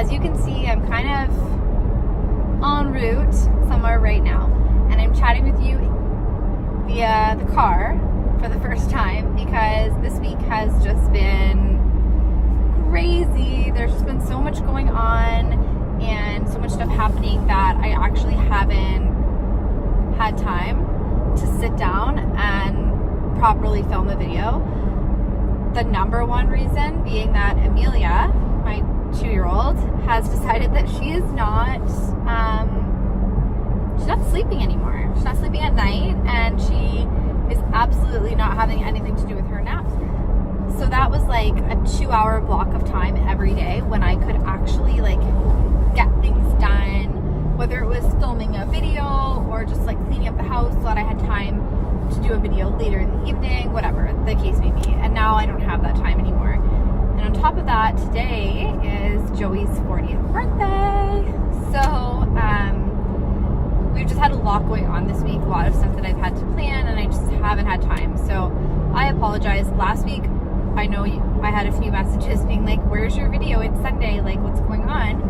as you can see, I'm kind of en route somewhere right now, and I'm chatting with you via the car for the first time because this week has just been crazy. There's just been so much going on and so much stuff happening that I actually haven't had time to sit down and properly film a video. The number one reason being that Amelia, my 2-year-old, has decided that she is not she's not sleeping anymore. She's not sleeping at night, and she is absolutely not having anything to do with her naps. So that was like a 2-hour block of time every day when I could actually like get things done, whether it was filming a video or just like cleaning up the house so that I had time to do a video later in the evening, whatever the case may be. And now I don't have that time anymore. And on top of that, today is Joey's 40th birthday. So we've just had a lot going on this week, a lot of stuff that I've had to plan, and I just haven't had time. So I apologize. Last week, I know I had a few messages being like, where's your video? It's Sunday, like what's going on?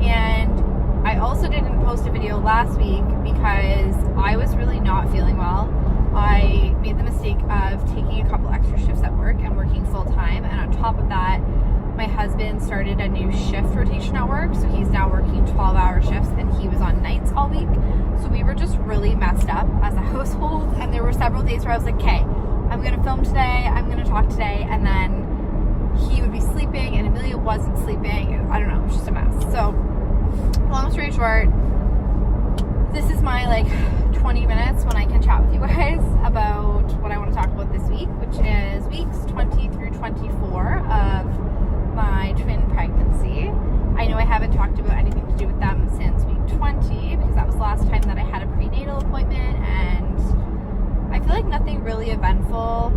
And I also didn't post a video last week because I was really not feeling well. I made the mistake of taking a couple extra shifts at work and working full time, and on top of that, my husband started a new shift rotation at work, so he's now working 12-hour shifts, and he was on nights all week. So we were just really messed up as a household, and there were several days where I was like, okay, I'm gonna film today, I'm gonna talk today, and then he would be sleeping and Amelia wasn't sleeping, and I don't know, it was just a mess. So long story short, this is my like 20 minutes when I can chat with you guys about what I want to talk about this week, which is weeks 20 through 24 of my twin pregnancy. I know I haven't talked about anything to do with them since week 20 because that was the last time that I had a prenatal appointment, and I feel like nothing really eventful,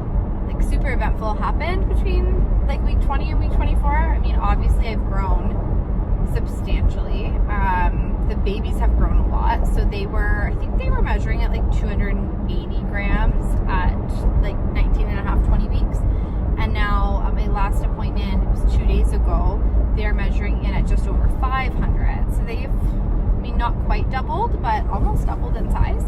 like super eventful, happened between like week 20 and week 24. I mean, obviously I've grown substantially. The babies have grown a lot, so I think they were measuring at like 280 grams at like 19 and a half, 20 weeks, and now at my last appointment, it was 2 days ago, they're measuring in at just over 500. So they've, I mean, not quite doubled, but almost doubled in size,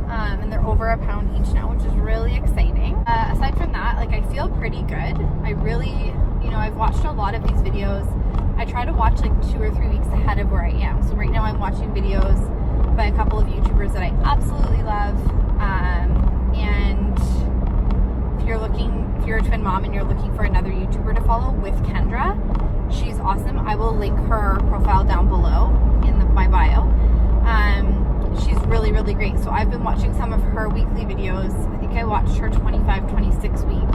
and they're over a pound each now, which is really exciting. Aside from that, like I feel pretty good. I really, I've watched a lot of these videos. I try to watch like 2 or 3 weeks ahead of where I am. So right now I'm watching videos by a couple of YouTubers that I absolutely love. And if you're a twin mom and you're looking for another YouTuber to follow with Kendra, she's awesome. I will link her profile down below in my bio. She's really, really great. So I've been watching some of her weekly videos. I think I watched her 25, 26 week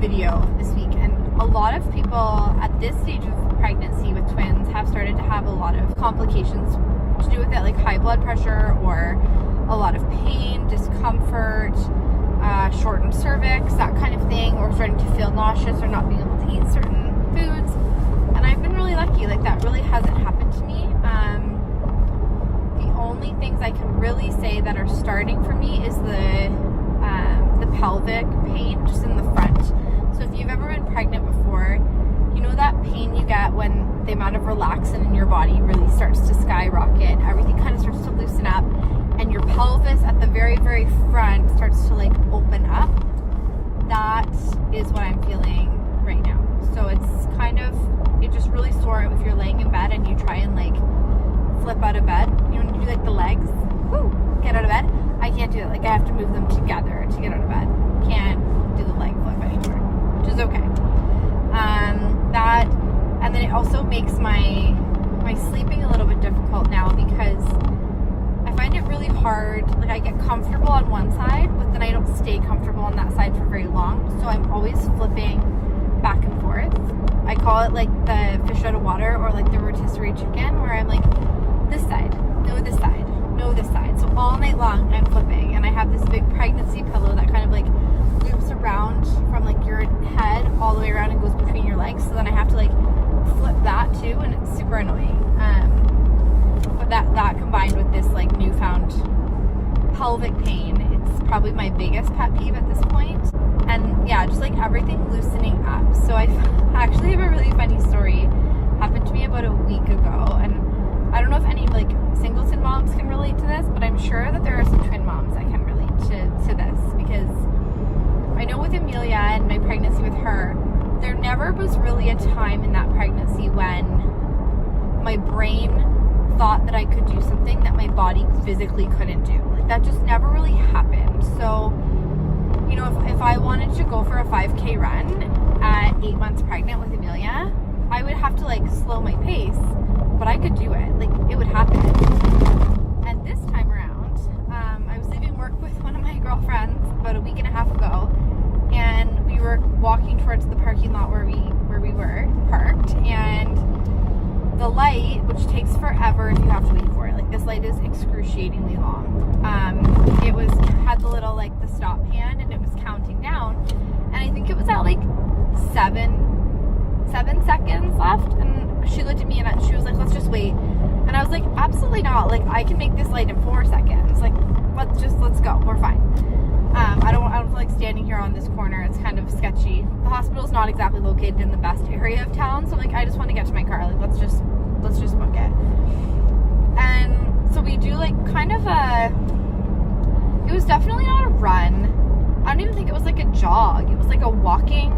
video this week, and a lot of people at this stage of pregnancy with twins have started to have a lot of complications to do with it, like high blood pressure or a lot of pain, discomfort, shortened cervix, that kind of thing, or starting to feel nauseous or not being able to eat certain foods. And I've been really lucky, like that really hasn't happened to me. The only things I can really say that are starting for me is the pelvic pain just in the front. So if you've ever been pregnant before, you know that pain you get when the amount of relaxin in your body really starts to skyrocket, everything kind of starts to loosen up, and your pelvis at the very, very front starts to like open up. That is what I'm feeling right now. So it's kind of, it just really sore if you're laying in bed and you try and like flip out of bed. You know, when you do like the legs, get out of bed. I can't do it. Like I have to move them together to get out of bed. Can't do the leg flip anymore, which is okay. That, and then it also makes my sleeping a little bit difficult now because I find it really hard. Like I get comfortable on one side, but then I don't stay comfortable on that side for very long. So I'm always flipping back and forth. I call it like the fish out of water, or like the rotisserie chicken, where I'm like, this side, no this side, no this side. So all night long I'm flipping, and I have this big pregnancy pillow that kind of like loops around from like your head all the way around and goes between your legs. So then I have to like flip that too, and it's super annoying. But that combined with this like newfound pelvic pain, it's probably my biggest pet peeve at this point. And yeah, just like everything loosening up. So I actually have a really funny story happened to me about a week ago, and I don't know if any like singleton moms can relate to this, but I'm sure that there are some twin moms that can relate to this, because I know with Amelia and my pregnancy with her, there never was really a time in that pregnancy when my brain thought that I could do something that my body physically couldn't do. Like, that just never really happened. So, you know, if I wanted to go for a 5K run at 8 months pregnant with Amelia, I would have to like slow my pace, but I could do it. Like, it would happen. And this time around, I was leaving work with one of my girlfriends about a week and a half ago, and we were walking towards the parking lot where we were parked, and the light, which takes forever if you have to wait for it, like this light is excruciatingly long. It had the little like the stop hand, and it was counting down, and I think it was at like 7 seconds left, and she looked at me and she was like, let's just wait. And I was like, absolutely not. Like, I can make this light in 4 seconds. Like, let's go. We're fine. I don't feel like standing here on this corner. It's kind of sketchy. The hospital's not exactly located in the best area of town, so I'm like, I just want to get to my car. Like, let's just book it. And so we do like kind of it was definitely not a run. I don't even think it was like a jog. It was like a walking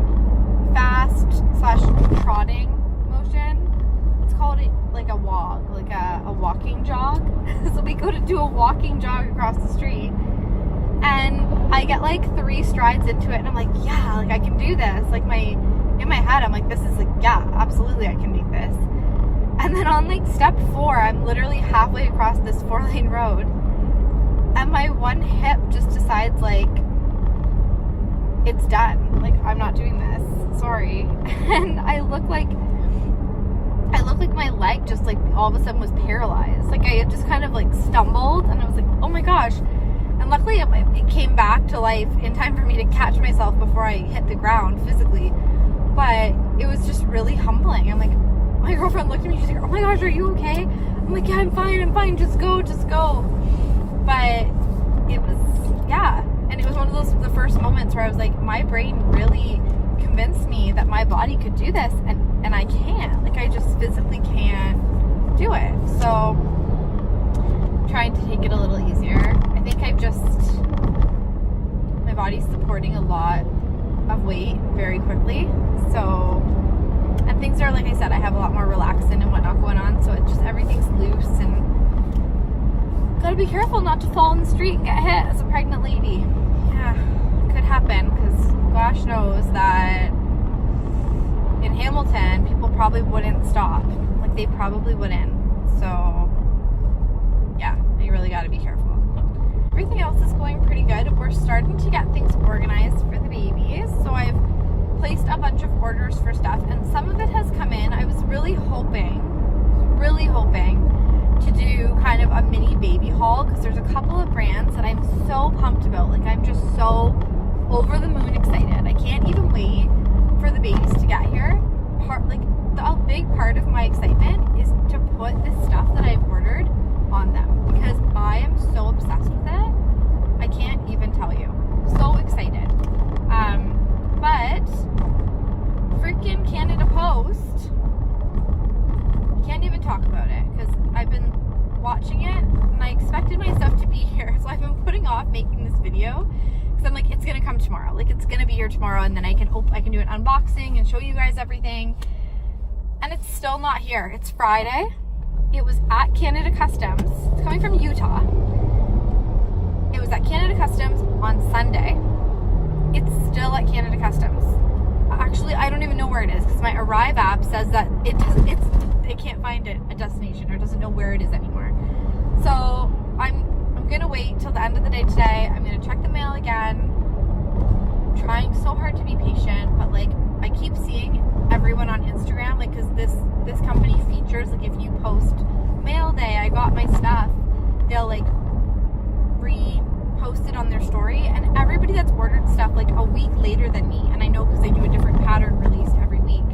fast / trotting motion. It's called like a walk, like a walking jog. So we go to do a walking jog across the street, and I get like 3 strides into it, and I'm like, yeah, like I can do this. Like in my head, I'm like, this is like, yeah, absolutely, I can make this. And then on like step 4, I'm literally halfway across this 4-lane road, and my one hip just decides like, it's done. Like, I'm not doing this. Sorry. And I look like my leg just like all of a sudden was paralyzed. Like, I had just kind of like stumbled, and I was like, oh my gosh. And luckily it came back to life in time for me to catch myself before I hit the ground physically. But it was just really humbling. I'm like, my girlfriend looked at me, she's like, oh my gosh, are you okay? I'm like, yeah, I'm fine, just go. But it was, yeah. And it was one of the first moments where I was like, my brain really convinced me that my body could do this, and I can't. Like, I just physically can't do it. So, trying to take it a little easier. I think my body's supporting a lot of weight very quickly. So, and things are, like I said, I have a lot more relaxin and whatnot going on, so it's just, everything's loose, and gotta be careful not to fall in the street and get hit as a pregnant lady. Yeah, could happen, because gosh knows that in Hamilton, people probably wouldn't stop. Like, they probably wouldn't. So, yeah, you really gotta be careful. Everything else is going pretty good. We're starting to get things organized for the babies. So I've placed a bunch of orders for stuff, and some of it has come in. I was really hoping to do kind of a mini baby haul, because there's a couple of brands that I'm so pumped about. Like, I'm just so over the moon excited. I can't even wait for the babies to get here. A big part of my excitement is to put this stuff that I've ordered on them, because I am so obsessed with it. I can't even tell you. So excited. But freaking Canada Post, can't even talk about it, because I've been watching it, and I expected my stuff to be here, so I've been putting off making this video, because I'm like, it's gonna come tomorrow. Like, it's gonna be here tomorrow, and then I can do an unboxing and show you guys everything. And it's still not here. It's Friday. It was at Canada Customs. It's coming from Utah. It was at Canada Customs on Sunday. It's still at Canada Customs. Actually, I don't even know where it is, because my Arrive app says that it can't find a destination, or doesn't know where it is anymore. So I'm gonna wait till the end of the day today. I'm gonna check the mail again. I'm trying so hard to be patient, but like, I keep seeing everyone on Instagram, like, because this company features, like, if you post mail day, I got my stuff, they'll like repost it on their story, and everybody that's ordered stuff like a week later than me, and I know because they do a different pattern released every week.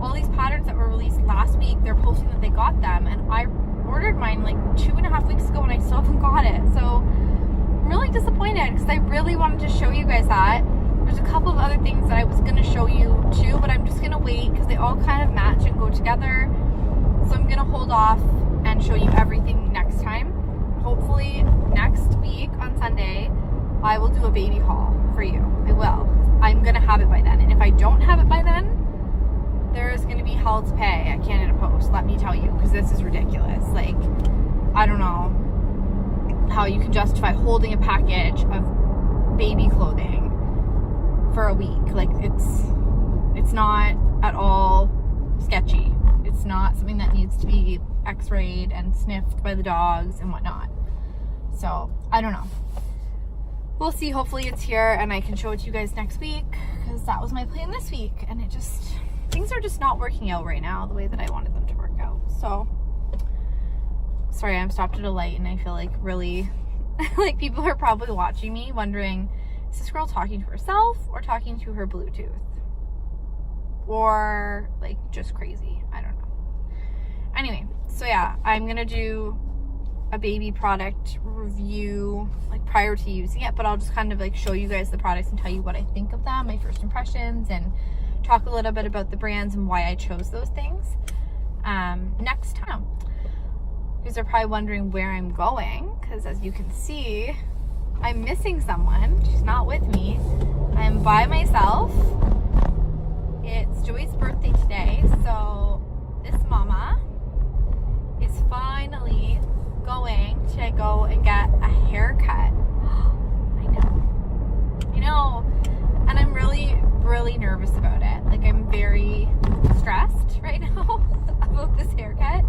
All these patterns that were released last week, they're posting that they got them, and I ordered mine like 2.5 weeks ago, and I still haven't got it. So I'm really disappointed, because I really wanted to show you guys that. There's a couple of other things that I was going to show you too, but I'm just going to wait because they all kind of match and go together. So I'm going to hold off and show you everything next time. Hopefully next week on Sunday, I will do a baby haul for you. I will. I'm going to have it by then. And if I don't have it by then, there is going to be hell to pay at Canada Post, let me tell you, because this is ridiculous. Like, I don't know how you can justify holding a package of baby clothing for a week. Like, it's not at all sketchy. It's not something that needs to be x-rayed and sniffed by the dogs and whatnot. So, I don't know. We'll see. Hopefully it's here and I can show it to you guys next week, because that was my plan this week, and things are just not working out right now the way that I wanted them to work out. So, sorry, I'm stopped at a light and I feel like really, like people are probably watching me wondering, is this girl talking to herself or talking to her Bluetooth? Or like just crazy? I don't know. Anyway, so yeah, I'm gonna do a baby product review like prior to using it, but I'll just kind of like show you guys the products and tell you what I think of them, my first impressions, and talk a little bit about the brands and why I chose those things next time. You guys are probably wondering where I'm going, because as you can see, I'm missing someone. She's not with me. I'm by myself. It's Joey's birthday today, so this mama is finally going to go and get a haircut. I know, and I'm really nervous about it. Like, I'm very stressed right now about this haircut,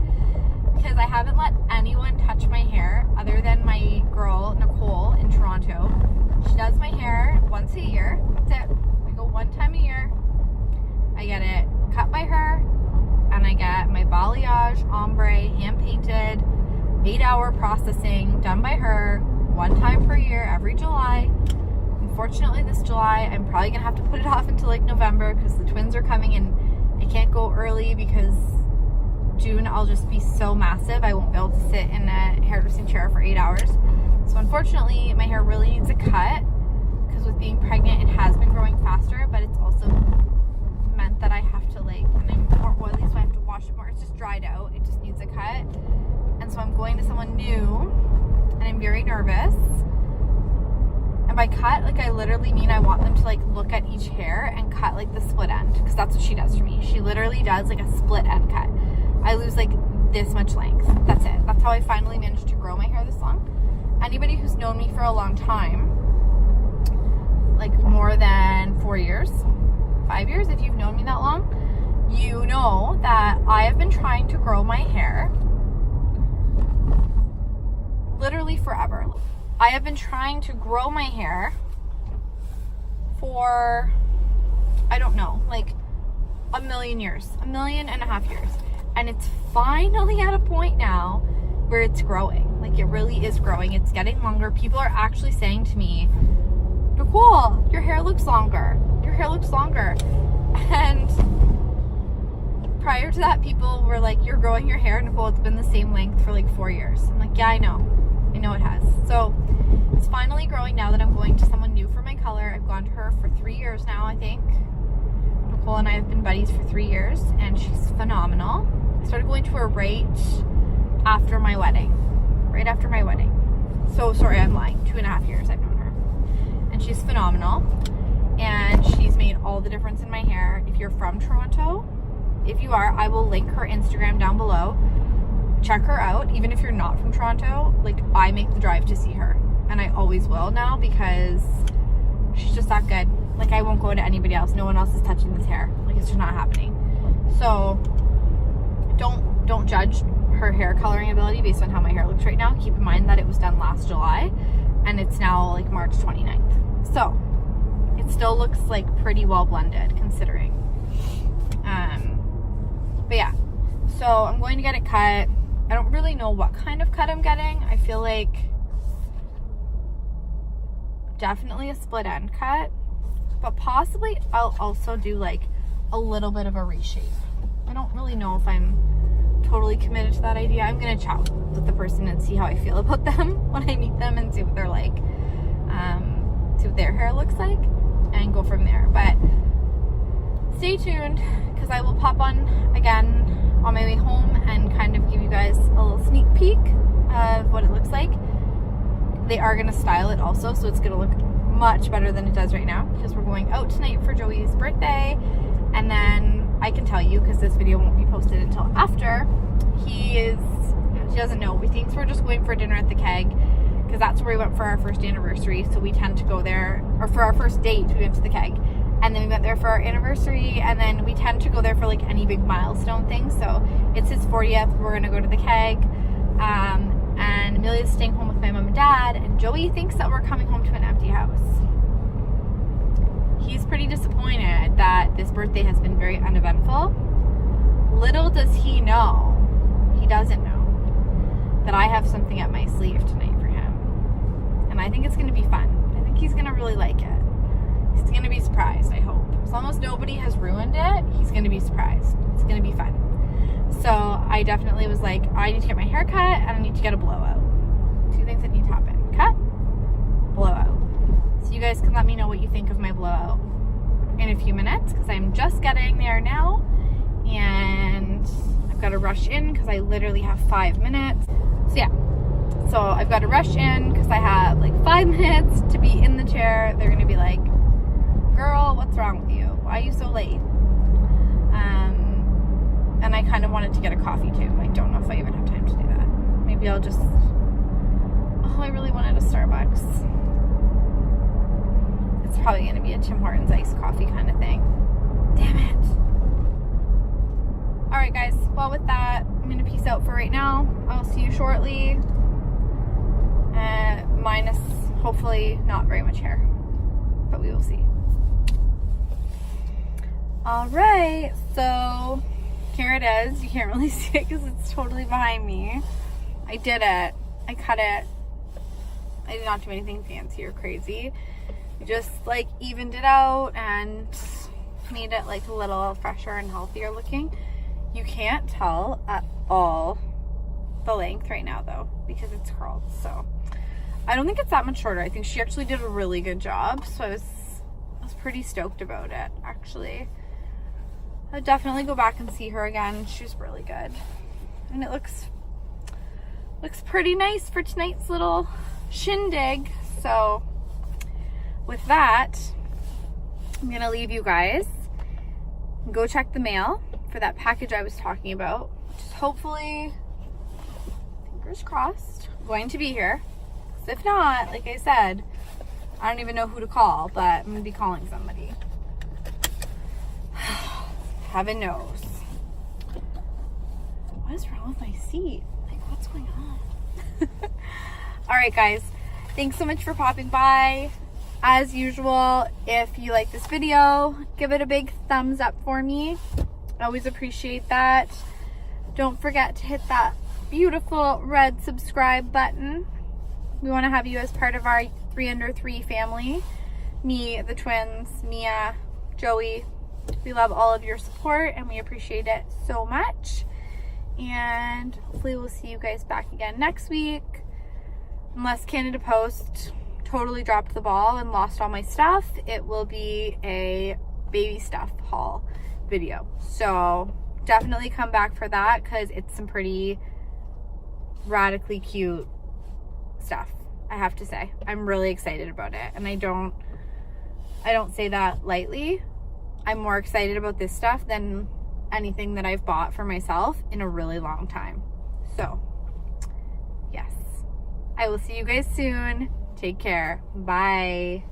because I haven't let anyone touch my hair other than my girl Nichole in Toronto. She does my hair once a year. That's it. I go one time a year. I get it cut by her, and I get my balayage ombre hand painted, 8-hour processing done by her one time per year every July. Unfortunately, this July I'm probably gonna have to put it off until like November, because the twins are coming and I can't go early, because June I'll just be so massive I won't be able to sit in a hairdressing chair for 8 hours. So unfortunately my hair really needs a cut, because with being pregnant it has been growing faster, but it's also meant that I have to like, and I'm more oily so I have to wash it more. It's just dried out. It just needs a cut. And so I'm going to someone new and I'm very nervous. And by cut, like I literally mean I want them to like look at each hair and cut like the split end, because that's what she does for me. She literally does like a split end cut. I lose like this much length. That's it. That's how I finally managed to grow my hair this long. Anybody who's known me for a long time, like more than 4 years, 5 years, if you've known me that long, you know that I have been trying to grow my hair literally forever. I have been trying to grow my hair for, I don't know, like a million years, 1.5 million years. And it's finally at a point now where it's growing. Like, it really is growing. It's getting longer. People are actually saying to me, Nichole, your hair looks longer. Your hair looks longer. And prior to that, people were like, you're growing your hair, Nichole, it's been the same length for like 4 years. I'm like, yeah, I know it has. So it's finally growing now that I'm going to someone new for my color. I've gone to her for 3 years now, I think. Nichole and I have been buddies for 3 years, and she's phenomenal. I started going to her right after my wedding. Right after my wedding. So, sorry, I'm lying. 2.5 years I've known her. And she's phenomenal. And she's made all the difference in my hair. If you're from Toronto, if you are, I will link her Instagram down below. Check her out. Even if you're not from Toronto, like, I make the drive to see her. And I always will now, because she's just that good. Like, I won't go to anybody else. No one else is touching this hair. Like, it's just not happening. So, don't judge her hair coloring ability based on how my hair looks right now. Keep in mind that it was done last July, and it's now, like, March 29th. So, it still looks, like, pretty well blended, considering. But yeah. So, I'm going to get it cut. I don't really know what kind of cut I'm getting. I feel like definitely a split end cut, but possibly I'll also do like a little bit of a reshape. I don't really know if I'm totally committed to that idea. I'm gonna chat with the person and see how I feel about them when I meet them, and see what they're like, see what their hair looks like. and go from there. But stay tuned, because I will pop on again on my way home and kind of give you guys a little sneak peek of what it looks like. They are going to style it also, so it's going to look much better than it does right now, because we're going out tonight for Joey's birthday. And then I can tell you, because this video won't be posted until after, he doesn't know. We think we're just going for dinner at the Keg, because that's where we went for our first anniversary. So we tend to go there, or for our first date, we went to the Keg. And then we went there for our anniversary, and then we tend to go there for like any big milestone thing. So it's his 40th, we're gonna go to the Keg. And Amelia's staying home with my mom and dad, and Joey thinks that we're coming home to an empty house. He's pretty disappointed that this birthday has been very uneventful. Little does he know, he doesn't know, that I have something up my sleeve tonight for him. And I think it's gonna be fun. I think he's gonna really like it. He's gonna be surprised, I hope. As long as nobody has ruined it, he's gonna be surprised. It's gonna be fun. So I definitely was like, I need to get my hair cut and I need to get a blowout. 2 things that need to happen. Cut, blowout. So you guys can let me know what you think of my blowout in a few minutes, because I'm just getting there now. And I've got to rush in because I literally have 5 minutes. So yeah. So I've got to rush in because I have like 5 minutes to be in the chair. They're going to be like, girl, what's wrong with you? Why are you so late? And I kind of wanted to get a coffee too. I don't know if I even have time to do that. Maybe I'll just, oh, I really wanted a Starbucks. It's probably going to be a Tim Hortons iced coffee kind of thing. Damn it. All right, guys. Well, with that, I'm going to peace out for right now. I'll see you shortly. Minus, hopefully, not very much hair. But we will see. All right. So here it is. You can't really see it because it's totally behind me. I did it. I cut it. I did not do anything fancy or crazy. I just like evened it out and made it like a little fresher and healthier looking. You can't tell at all the length right now though, because it's curled. So I don't think it's that much shorter. I think she actually did a really good job. So I was pretty stoked about it, actually. I'll definitely go back and see her again. She's really good. And it looks pretty nice for tonight's little shindig. So with that, I'm gonna leave you guys and go check the mail for that package I was talking about, which is hopefully, fingers crossed, going to be here. So if not, like I said, I don't even know who to call, but I'm gonna be calling somebody. Heaven knows. What is wrong with my seat? Like, what's going on? All right, guys. Thanks so much for popping by. As usual, if you like this video, give it a big thumbs up for me. I always appreciate that. Don't forget to hit that beautiful red subscribe button. We want to have you as part of our 3UNDR3 family. Me, the twins, Mia, Joey. We love all of your support and we appreciate it so much. And hopefully we'll see you guys back again next week. Unless Canada Post totally dropped the ball and lost all my stuff, it will be a baby stuff haul video. So definitely come back for that, because it's some pretty radically cute stuff, I have to say. I'm really excited about it, and I don't say that lightly. I'm more excited about this stuff than anything that I've bought for myself in a really long time. So yes, I will see you guys soon. Take care. Bye.